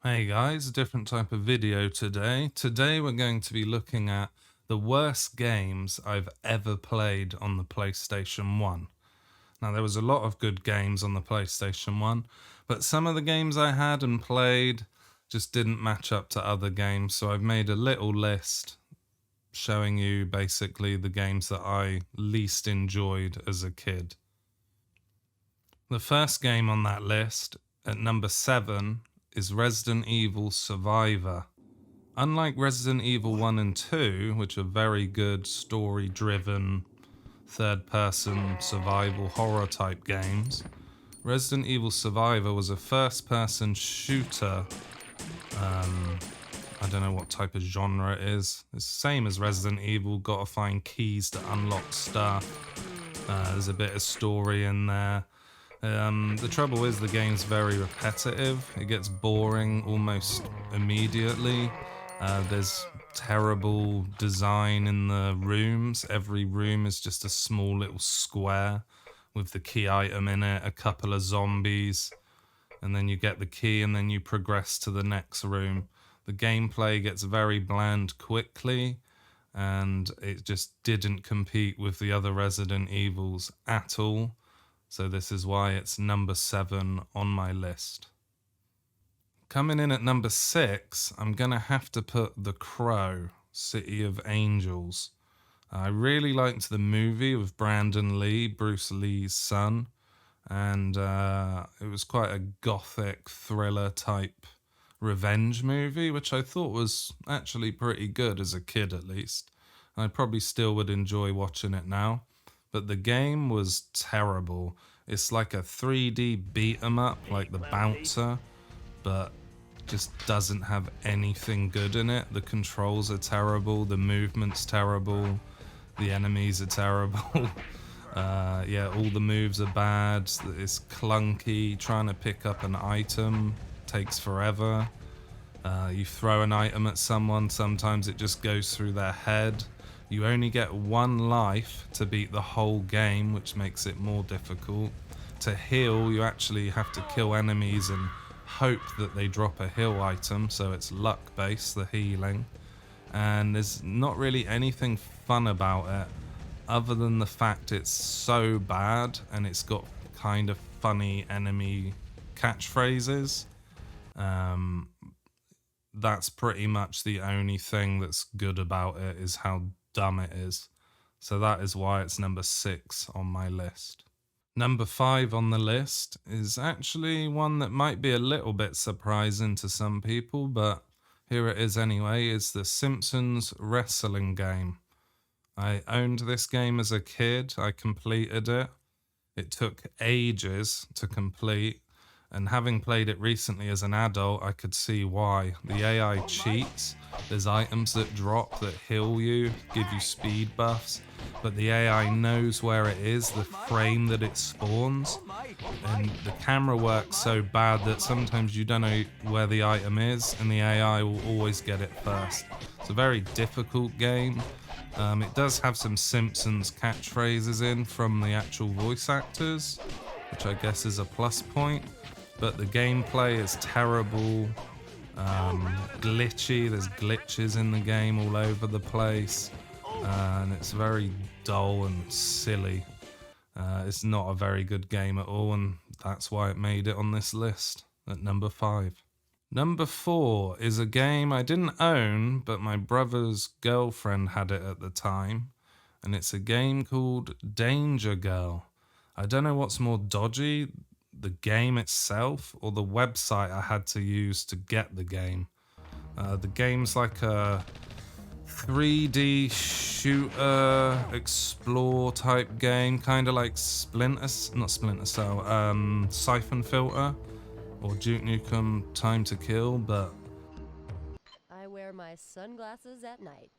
Hey guys, a different type of video today. Today we're going to be looking at the worst games I've ever played on the PlayStation 1. Now there was a lot of good games on the PlayStation 1, but some of the games I had and played just didn't match up to other games, so I've made a little list showing you basically the games that I least enjoyed as a kid. The first game on that list, at number 7, is Resident Evil Survivor. Unlike Resident Evil 1 and 2, which are very good story-driven, third-person survival horror type games, Resident Evil Survivor was a first-person shooter. I don't know what type of genre it is. It's the same as Resident Evil, gotta find keys to unlock stuff. There's a bit of story in there. The trouble is the game's very repetitive. It gets boring almost immediately. There's terrible design in the rooms. Every room is just a small little square with the key item in it, a couple of zombies, and then you get the key and then you progress to the next room. The gameplay gets very bland quickly, and it just didn't compete with the other Resident Evils at all. So this is why it's number 7 on my list. Coming in at number 6, I'm going to have to put The Crow, City of Angels. I really liked the movie with Brandon Lee, Bruce Lee's son, and it was quite a gothic thriller type revenge movie, which I thought was actually pretty good as a kid at least. I probably still would enjoy watching it now. But the game was terrible. It's like a 3D beat 'em up, like the Bouncer, but just doesn't have anything good in it. The controls are terrible, the movement's terrible, the enemies are terrible. Yeah, all the moves are bad. It's clunky. Trying to pick up an item takes forever. You throw an item at someone, sometimes it just goes through their head. You only get 1 life to beat the whole game, which makes it more difficult. To heal, you actually have to kill enemies and hope that they drop a heal item, so it's luck-based, the healing. And there's not really anything fun about it, other than the fact it's so bad, and it's got kind of funny enemy catchphrases. That's pretty much the only thing that's good about it, is how dumb it is. So that is why it's number 6 on my list. Number 5 on the list is actually one that might be a little bit surprising to some people, but here it is anyway. It's the Simpsons wrestling game. I owned this game as a kid. I completed it. It took ages to complete, and having played it recently as an adult, I could see why. The AI cheats. There's items that drop that heal you, give you speed buffs, but the AI knows where it is, the frame that it spawns, and the camera works so bad that sometimes you don't know where the item is, and the AI will always get it first. It's a very difficult game. It does have some Simpsons catchphrases in from the actual voice actors, which I guess is a plus point. But the gameplay is terrible, glitchy. There's glitches in the game all over the place, and it's very dull and silly. It's not a very good game at all, and that's why it made it on this list at number 5. Number 4 is a game I didn't own, but my brother's girlfriend had it at the time, and it's a game called Danger Girl. I don't know what's more dodgy, the game itself or the website I had to use to get the game. The game's like a 3D shooter explore type game, kind of like not Splinter Cell, Siphon Filter or Duke Nukem Time to Kill, but I wear my sunglasses at night.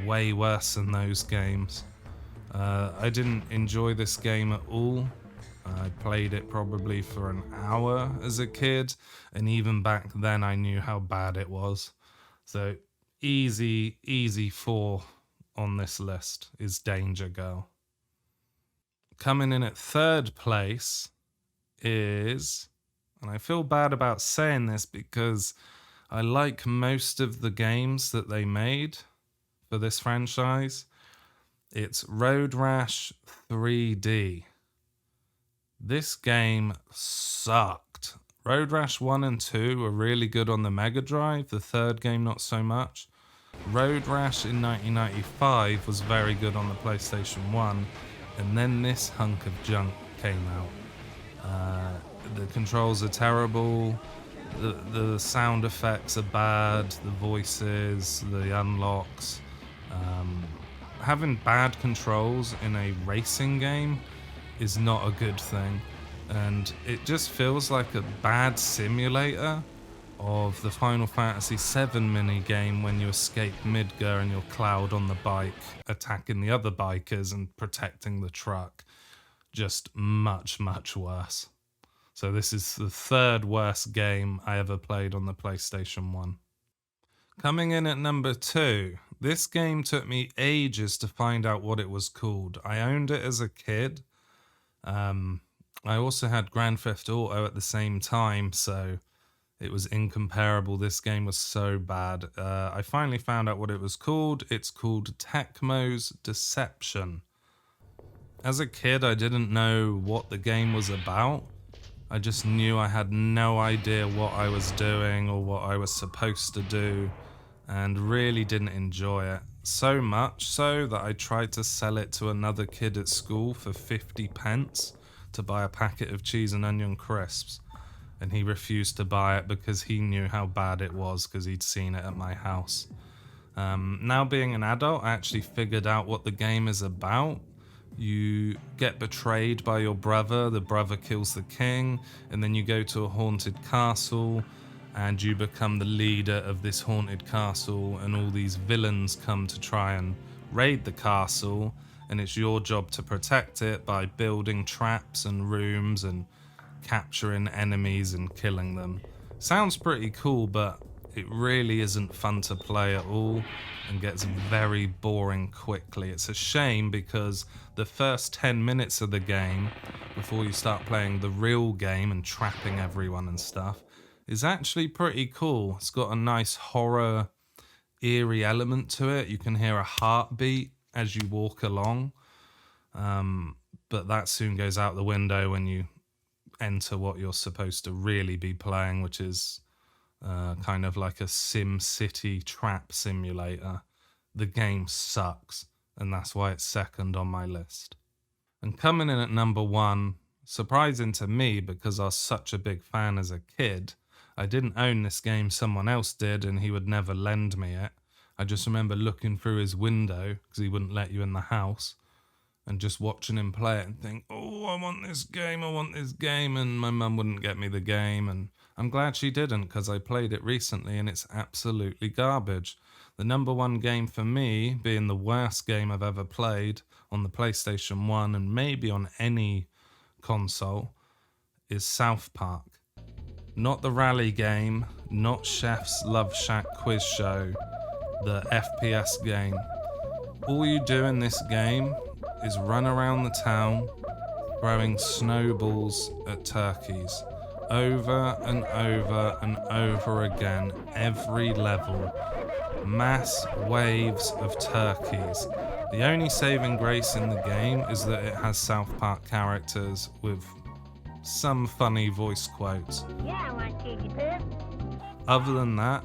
way worse than those games. I didn't enjoy this game at all. I played it probably for an hour as a kid, and even back then I knew how bad it was. So easy 4 on this list is Danger Girl. Coming in at 3rd place is, and I feel bad about saying this because I like most of the games that they made for this franchise. It's Road Rash 3D. This game sucked. Road Rash 1 and 2 were really good on the Mega Drive, the third game not so much. Road Rash in 1995 was very good on the PlayStation 1, and then this hunk of junk came out. The controls are terrible, the sound effects are bad, the voices, the unlocks. Having bad controls in a racing game is not a good thing, and it just feels like a bad simulator of the Final Fantasy VII minigame when you escape Midgar and you're Cloud on the bike, attacking the other bikers and protecting the truck. Just much, much worse. So this is the third worst game I ever played on the PlayStation 1. Coming in at number 2, this game took me ages to find out what it was called. I owned it as a kid. I also had Grand Theft Auto at the same time, so it was incomparable. This game was so bad. I finally found out what it was called. It's called Tecmo's Deception. As a kid, I didn't know what the game was about. I just knew I had no idea what I was doing or what I was supposed to do, and really didn't enjoy it. So much so that I tried to sell it to another kid at school for 50 pence to buy a packet of cheese and onion crisps. And he refused to buy it because he knew how bad it was because he'd seen it at my house. Now being an adult, I actually figured out what the game is about. You get betrayed by your brother, the brother kills the king, and then you go to a haunted castle and you become the leader of this haunted castle, and all these villains come to try and raid the castle, and it's your job to protect it by building traps and rooms and capturing enemies and killing them. Sounds pretty cool, but it really isn't fun to play at all and gets very boring quickly. It's a shame because the first 10 minutes of the game, before you start playing the real game and trapping everyone and stuff, is actually pretty cool. It's got a nice horror, eerie element to it. You can hear a heartbeat as you walk along, but that soon goes out the window when you enter what you're supposed to really be playing, which is kind of like a Sim City trap simulator. The game sucks, and that's why it's second on my list. And coming in at number 1, surprising to me because I was such a big fan as a kid, I didn't own this game, someone else did, and he would never lend me it. I just remember looking through his window, because he wouldn't let you in the house, and just watching him play it and think, oh, I want this game, and my mum wouldn't get me the game, and I'm glad she didn't, because I played it recently and it's absolutely garbage. The number 1 game for me, being the worst game I've ever played on the PlayStation 1 and maybe on any console, is South Park. Not the rally game, not Chef's Love Shack quiz show, the FPS game. All you do in this game is run around the town throwing snowballs at turkeys over and over and over again, every level. Mass waves of turkeys. The only saving grace in the game is that it has South Park characters with some funny voice quotes. Yeah, I want cheesy poop. Other than that,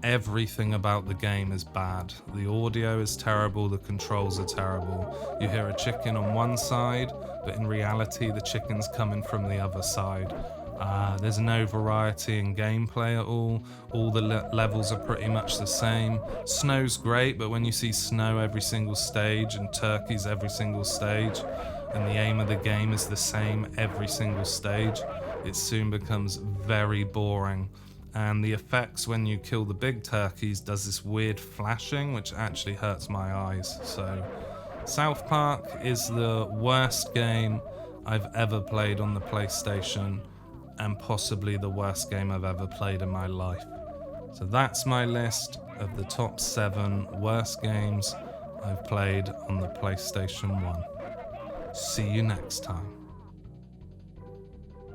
everything about the game is bad. The audio is terrible, the controls are terrible. You hear a chicken on one side, but in reality the chicken's coming from the other side. There's no variety in gameplay at all. All the levels are pretty much the same. Snow's great, but when you see snow every single stage and turkeys every single stage, and the aim of the game is the same every single stage, it soon becomes very boring. And the effects when you kill the big turkeys does this weird flashing, which actually hurts my eyes. So South Park is the worst game I've ever played on the PlayStation, and possibly the worst game I've ever played in my life. So that's my list of the top 7 worst games I've played on the PlayStation 1. See you next time.